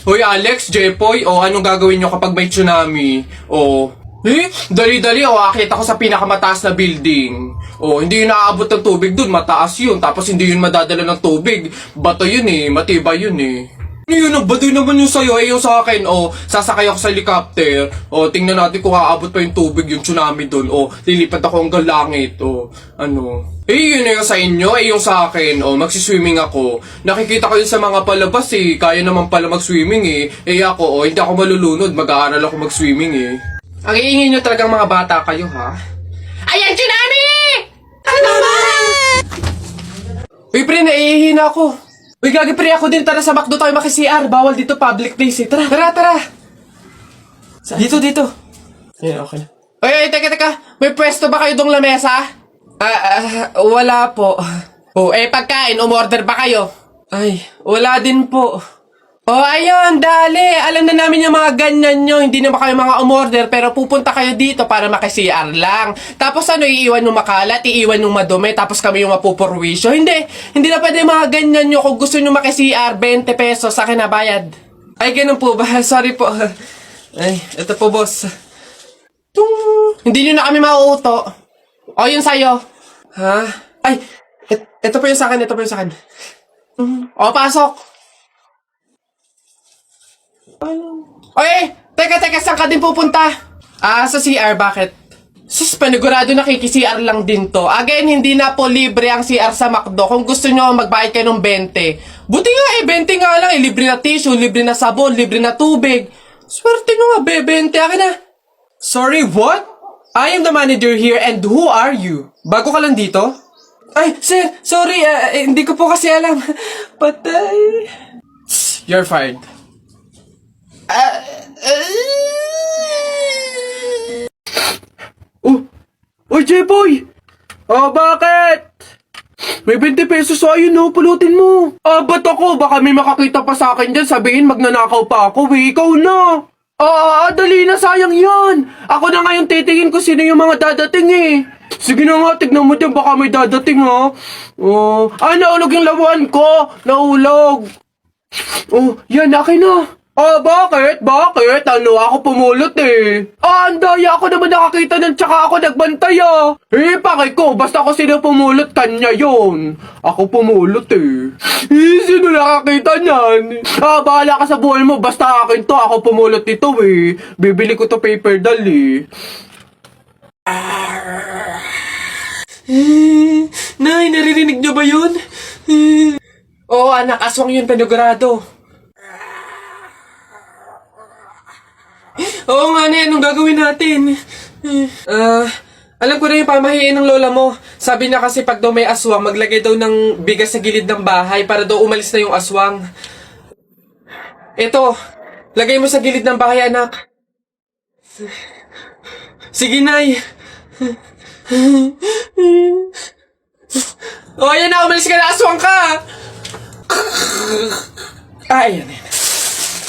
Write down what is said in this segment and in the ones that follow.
Hoy Alex, Jepoy, anong gagawin nyo kapag may tsunami? Dali-dali, akit ako sa pinakamataas na building. Hindi yun naaabot ng tubig dun, mataas yun. Tapos hindi yun madadala ng tubig. Bato yun matibay yun Ano yun, ang baduy naman yung sa'yo, yung sa akin, sasakay ako sa helicopter. Tingnan natin kung aabot pa yung tubig, yung tsunami dun. Lilipat ako hanggang langit, yun yung sa inyo, yung sa akin, magsiswimming ako. Nakikita ko yun sa mga palabas, kaya naman pala mag-swimming, ako, hindi ako malulunod, mag-aaral ako mag-swimming, Ang iingin nyo talagang mga bata kayo, ha? Ayan, tsunami! Ano naman? Uy, pre, naiihina ako. Uy, gagi, pre, ako din. Tara sa McDo tayo maki-CR. Bawal dito, public place, Tara. Dito. Ayan, okay na. Uy, teka. May pwesto ba kayo dong lamesa? Wala po. Pagkain, umorder ba kayo? Ay, wala din po. Ayun, dali. Alam na namin yung mga ganyan nyo. Hindi na ba kayo mga umorder, pero pupunta kayo dito para maki-CR lang. Tapos iiwan yung makalat, iiwan yung madumi, tapos kami yung mapupurwisyo. Hindi na pwede mga ganyan nyo. Kung gusto nyo maki-CR, 20 pesos, sa akin na bayad. Ay, ganun po ba? Sorry po. Ay, ito po, boss. Hindi nyo na kami mauuto. Yun sa'yo. Ha? Ay, ito po yung sa akin, pasok. Teka, saan ka din pupunta? Sa CR, bakit? Sus, panigurado nakiki-CR lang din to. Again, hindi na po libre ang CR sa McDo. Kung gusto nyo, magbayad kayo ng 20. Buti nga 20 nga lang libre na tissue, libre na sabon, libre na tubig. Swerte nyo nga, 20. Akin na. Sorry, what? I am the manager here and who are you? Bago ka lang dito? Ay, sir, sorry, hindi ko po kasi alam. Patay. You're fired. J-boy! Bakit? May 20 pesos ayun pulutin mo. Ba't ako? Baka may makakita pa sa akin dyan, sabihin magnanakaw pa ako, Ikaw na. Dali na, sayang yan. Ako na ngayon titingin ko sino yung mga dadating Sige na nga, tignan mo dyan, baka may dadating naulog yung lawan ko. Naulog. Yan, akin na. Bakit? Ano, ako pumulot ang daya ako naman nakakita nun tsaka ako nagbantay pakay ko, basta ako sino pumulot, kanya yun. Ako pumulot sino nakakita niyan? Bahala ka sa buhay mo, basta akin to, ako pumulot nito Bibili ko to paper doll Nay, naririnig niyo ba yun? Anak, aswang yun, panigurado. Oo nga na, anong gagawin natin? Alam ko na yung pamahiin ng lola mo. Sabi niya kasi pag daw may aswang, maglagay daw ng bigas sa gilid ng bahay para daw umalis na yung aswang. Ito, lagay mo sa gilid ng bahay, anak. Sige, Nay. Ayan na, umalis ka na, aswang ka! Ayan.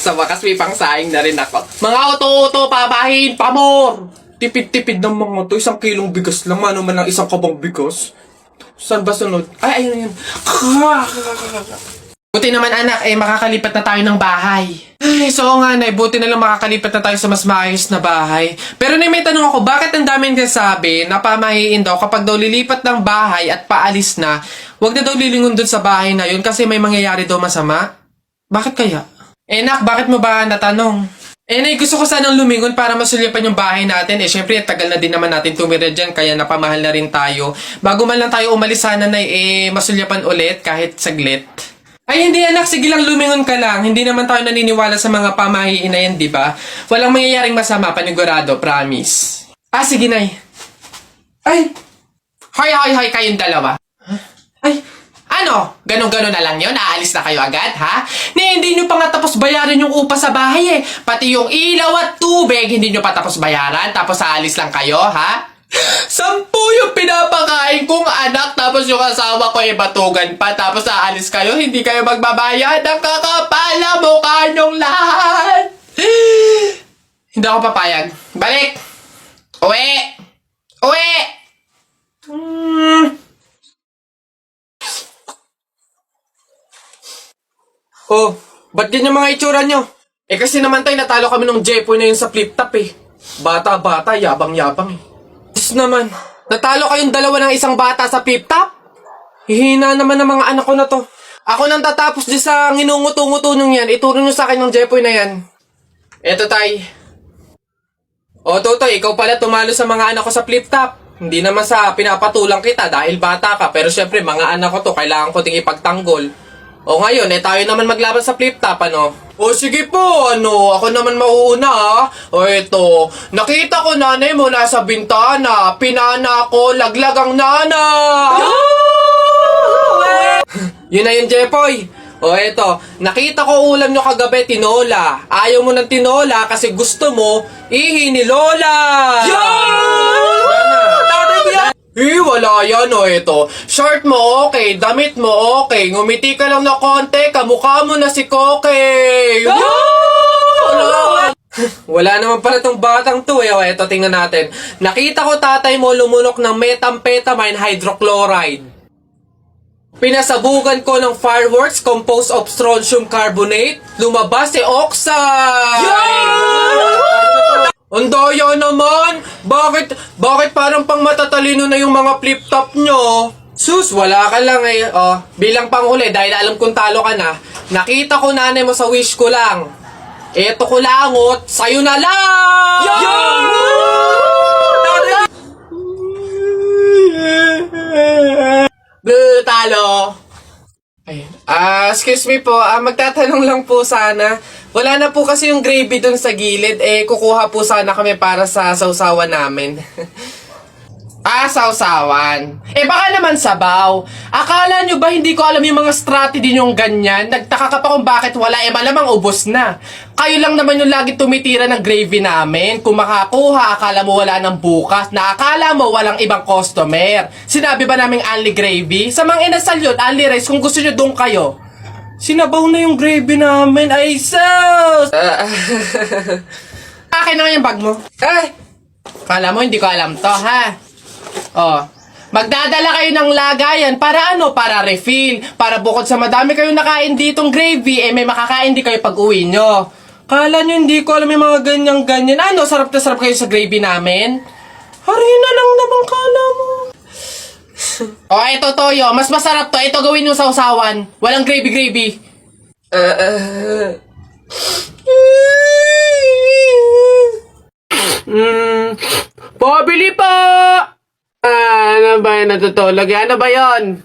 Sa wakas may pangsaing na rin ako. Mga oto-oto, pabahin, pamor! Tipid-tipid ng mga to. 1 kilong bigas lang. Ano man ang 1 kabang bigas? Saan ba sunod? Ayun. Buti naman anak, makakalipat na tayo ng bahay. So nga buti na lang makakalipat na tayo sa mas maayos na bahay. Pero may tanong ako, bakit ang daming kasabi na pamahiin daw kapag daw lilipat ng bahay at paalis na, wag na daw lilingon dun sa bahay na yun kasi may mangyayari daw masama? Bakit kaya? Nak, bakit mo ba natanong? Nay, gusto ko sanang lumingon para masulyapan yung bahay natin. Syempre, tagal na din naman natin tumira dyan, kaya napamahal na rin tayo. Bago man lang tayo umalis sana na masulyapan ulit, kahit saglit. Ay, hindi anak, sige lang, lumingon ka lang. Hindi naman tayo naniniwala sa mga pamahiin na yan, di ba? Walang mangyayaring masama, panigurado, promise. Sige, Nay. Ay! Hoy, kayong dalawa. Ay! Ano? Ganon-ganon na lang yun? Aalis na kayo agad, ha? Hindi nyo pa nga tapos bayaran yung upa sa bahay Pati yung ilaw at tubig, hindi nyo pa tapos bayaran, tapos aalis lang kayo, ha? 10 yung pinapakain kong anak, tapos yung asawa ko batugan pa, tapos aalis kayo, hindi kayo magbabayad. Ang kakapala mukha nyong lahat. Hindi ako papayag. Balik! Uwi! Ba't ganyan mga itsura nyo? Eh kasi naman tayo, natalo kami ng Jepoy na yun sa flip top eh. Bata-bata, yabang-yabang eh. Diyos naman, natalo kayong dalawa ng isang bata sa flip top? Hihina naman ng mga anak ko na to. Ako nang tatapos di sa nginunguto-nguto nyo yan, ituro nyo sa akin ng Jepoy na yan. Eto tay. O Totoy, ikaw pala tumalo sa mga anak ko sa flip top. Hindi naman sa pinapatulang kita dahil bata ka, pero syempre mga anak ko to, kailangan ko ting ipagtanggol. O ngayon, tayo naman maglaban sa flip top, ano? O sige po, ako naman mauuna ha. O eto, nakita ko nanay mo nasa bintana, pinana ko, laglag ang nana. Yun na yun, Jepoy. O eto, nakita ko ulam nyo kagabi, tinola. Ayaw mo ng tinola kasi gusto mo, ihi ni Lola. Wala yan o eto. Short mo okay, damit mo okay, ngumiti ka lang na konti, kamukha mo na si Koke. Wala naman pala tong batang to eh. O eto, tingnan natin. Nakita ko tatay mo lumunok ng methamphetamine hydrochloride. Pinasabugan ko ng fireworks composed of strontium carbonate. Lumabas si oxide! Ang daya naman! Bakit parang pang matatalino na yung mga flip-top nyo? Sus, wala ka lang eh. Oh, bilang panghuli, dahil alam kong talo ka na, nakita ko nanay mo sa wish ko lang. Eto ko langot, sa'yo na lang! Talo! Ayun. Excuse me po, magtatanong lang po sana. Wala na po kasi yung gravy dun sa gilid, kukuha po sana kami para sa sausawan namin. Sausawan. Baka naman sabaw. Akala nyo ba hindi ko alam yung mga strategy nyong ganyan? Nagtaka ka pa kung bakit wala, malamang ubos na. Kayo lang naman yung lagi tumitira ng gravy namin. Kung makakuha, akala mo wala ng bukas, na akala mo walang ibang customer. Sinabi ba naming only gravy? Sa mga inasal yun, only rice, kung gusto nyo doon kayo. Sinabaw na yung gravy namin. Ay, sus! Akin naman yung bag mo. Kala mo hindi ko alam to, ha? Magdadala kayo ng lagayan para ano? Para refill. Para bukod sa madami kayong nakain ditong gravy, may makakain di kayo pag uwi nyo. Kala nyo hindi ko alam yung mga ganyan-ganyan. Sarap na sarap kayo sa gravy namin? Harina lang naman kala mo. Ito toyo. Mas masarap to. Ito gawin nyo sa usawan. Walang gravy-gravy. Pabili pa! Ano ba yun natutulog? Ano ba yun?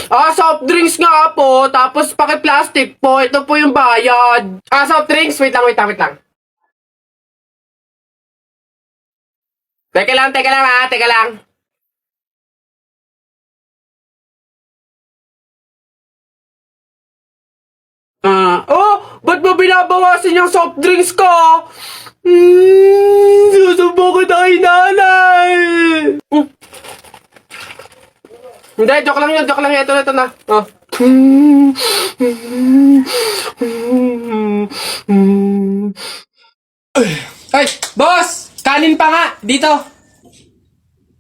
Soft drinks nga po, tapos paki-plastic po. Ito po yung bayad. Soft drinks. Wait lang. Teka lang ha. Teka lang. Ba't mo binabawasan yung soft drinks ko? Susubo ko na kay nanay. Hindi, joke lang yun. Ito na. Ay, boss! Kanin pa nga! Dito!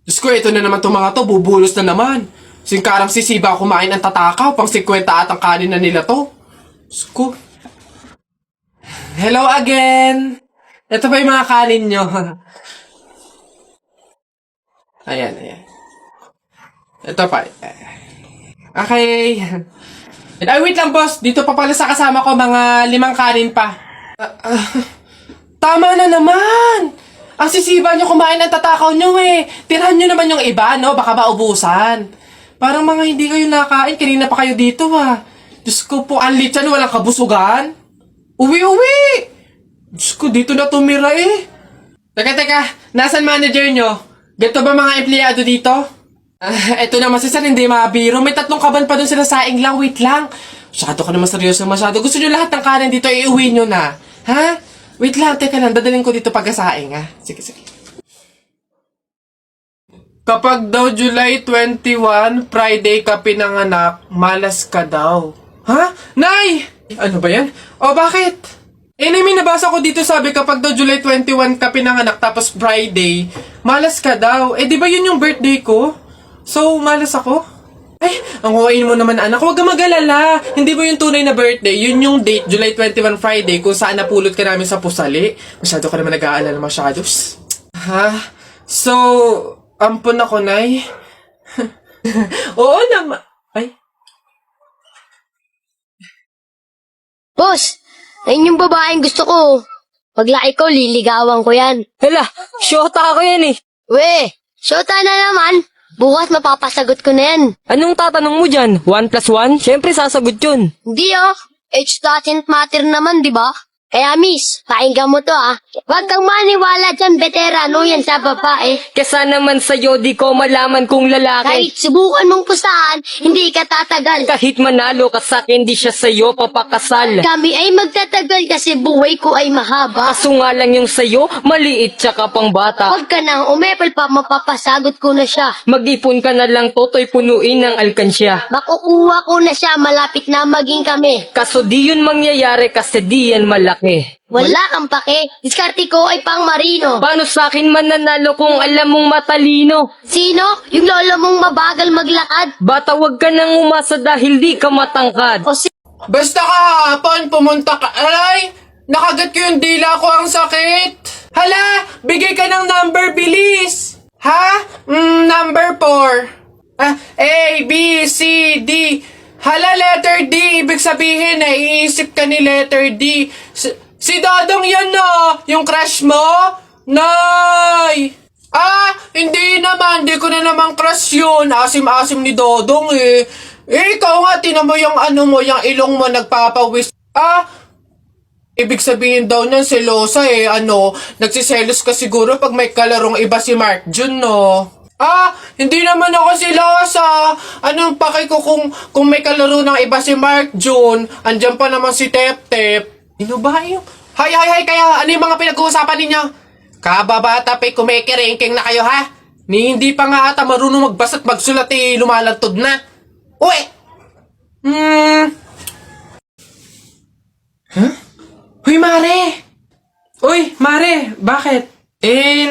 Diyos ko, ito na naman itong mga to. Bubulos na naman. Singkarang sisiba kumain ang tatakaw. Pang 50 at ang kanin na nila to. Diyos ko. Hello again! Ito ba yung mga kanin nyo? Ayan. Ito pa. Okay. Ay, wait lang, boss. Dito pa pala sa kasama ko, mga 5 kanin pa. Tama na naman! Ang sisiba nyo kumain ng tatakaw nyo eh. Tirahan nyo naman yung iba, no? Baka maubusan. Parang mga hindi kayo nakain. Kanina pa kayo dito, ha? Diyos ko po, ang litsan, walang kabusugan. Uwi! Diyos ko, dito na tumira eh. Teka. Nasaan manager nyo? Ganito ba mga empleyado dito? Eto naman si Sir, hindi mabiro. May 3 kaban pa dun sila saing lang. Wait lang. Masyado ka naman seryoso masyado. Gusto nyo lahat ng kanin dito, iuwi nyo na. Ha? Wait lang, teka lang. Dadalhin ko dito pagkasaing, ha? Sige. Kapag daw July 21, Friday ka pinanganak, malas ka daw. Ha? Nay! Ano ba yan? Bakit? May nabasa ko dito sabi kapag daw July 21 ka pinanganak tapos Friday, malas ka daw. Di ba yun yung birthday ko? So, malas ako? Ay, ang huwain mo naman anak, huwag kang mag-alala. Hindi mo yung tunay na birthday, yun yung date, July 21 Friday, kung saan napulot ka namin sa pusali. Masyado ka naman nag-aalala masyados. Ha? So, ampun ako, Nay. Oo naman. Ay. Boss, ayun yung babaeng gusto ko. Paglaki ko, liligawan ko yan. Hala, syota ako yan eh. We, syota na naman. Bukas mapapasagot ko na yan. Anong tatanong mo dyan? 1 plus 1? Siyempre sasagot yun. Hindi age doesn't matter naman, di ba? Kaya miss, pakinggan mo to Huwag kang maniwala dyan, veterano yan sa babae. Kesa naman sa'yo, di ko malaman kung lalaki. Kahit subukan mong pusahan, hindi ka tatagal. Kahit manalo ka sa'kin, di siya sa'yo papakasal. Kami ay magtatagal kasi buhay ko ay mahaba. Kaso nga lang yung sa'yo, maliit tsaka pang bata. Huwag ka nang umepal pa, mapapasagot ko na siya. Mag-ipon ka na lang, toto'y punuin ng alkansya. Makukuha ko na siya, malapit na maging kami. Kaso di yun mangyayari kasi di yan malaki. Wala kang pake, diskarte ko ay pang marino. Paano sa'kin mananalo kung alam mong matalino? Sino? Yung lolo mong mabagal maglakad? Bata, wag ka nang umasa dahil di ka matangkad. O Basta kahapon, pumunta ka. Ay! Nakagat ko yung dila ko, ang sakit. Hala! Bigay ka ng number, bilis! Ha? Number 4. A, B, C, D. Hala, letter D. Ibig sabihin, naiisip ka ni letter D. Si Dodong yan yung crush mo? Nay! Hindi naman. Hindi ko na naman crush yun. Asim-asim ni Dodong eh. Ikaw nga, tinan mo yung yung ilong mo nagpapawis. Ibig sabihin daw niyan, selosa eh. Nagsiselos ka siguro pag may kalarong iba si Mark Jun, no? Hindi naman ako selosa. Anong paki ko kung may kalaro ng iba si Mark Jun? Andyan pa naman si Tep Tep. Ano ba yung... Hay, kaya ano yung mga pinag-uusapan ninyo? Kababata pa'y kumikiringking na kayo, ha? Hindi pa nga ata marunong magbasa at magsulat lumalantod na. Uy! Huh? Uy, Mare! Uy, Mare! Bakit?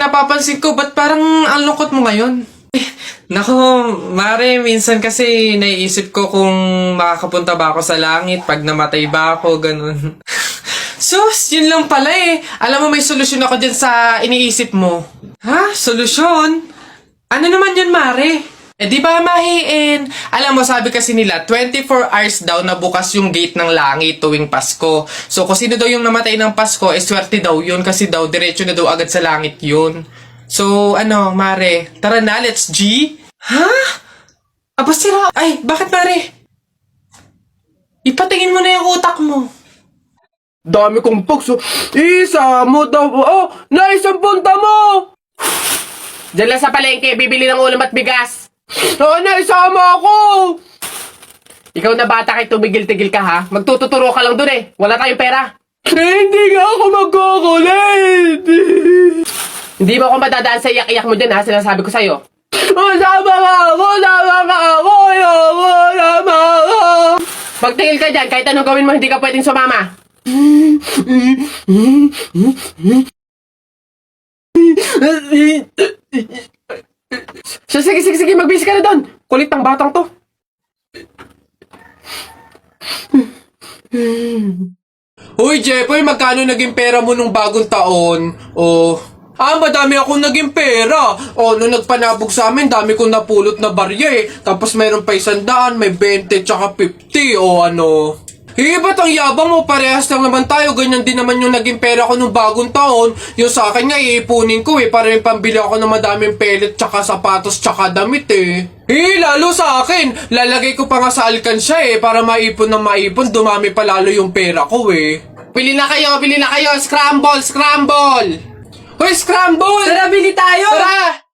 Napapansin ko, ba't parang ang lungkot mo ngayon? Nako, Mare, minsan kasi naiisip ko kung makakapunta ba ako sa langit pag namatay ba ako, ganun. Sus, yun lang pala eh. Alam mo, may solusyon ako dyan sa iniisip mo. Ha? Solusyon? Ano naman yun, Mare? Di ba mahiin? Alam mo, sabi kasi nila, 24 hours daw na bukas yung gate ng langit tuwing Pasko. So, kung sino daw yung namatay ng Pasko, swerte daw yun kasi daw, diretso na daw agad sa langit yun. So, Mare, tara na, let's G? Ha? Aba, sira. Ay, bakit, Mare? Ipatingin mo na yung utak mo. Dami kong pokso. Isa mo daw. Naisang punta mo! Diyan lang sa palengke, bibili ng ulam at bigas. Naisama ako! Ikaw na bata kay tumigil-tigil ka ha? Magtututuro ka lang dun eh. Wala tayong pera. Hindi nga ako magkukulit. Hindi mo ako madadaan sa iyak-iyak mo dyan ha, sinasabi ko sa'yo. Sama ka ako! Pagtingil ka dyan, kahit anong gawin mo, hindi ka pwedeng sumama. Sige, magbisi ka na doon. Kulit ng batang to. Uy, Jepoy, magkano naging pera mo nung bagong taon? Madami akong naging pera. Nung nagpanabog sa amin, dami kong napulot na barya eh. Tapos mayroon pa 100, may 20, tsaka 50, ba't ang yabang mo? Parehas lang naman tayo. Ganyan din naman yung naging pera ko nung bagong taon. Yung sa akin nga, iipunin ko para may pambili ako ng madaming pellet, tsaka sapatos, tsaka damit lalo sa akin. Lalagay ko pa nga sa alkansya para maipon na maipon. Dumami pa lalo yung pera ko Bili na kayo. Scramble! Hoy, scramble! Tara, bili tayo! Tara!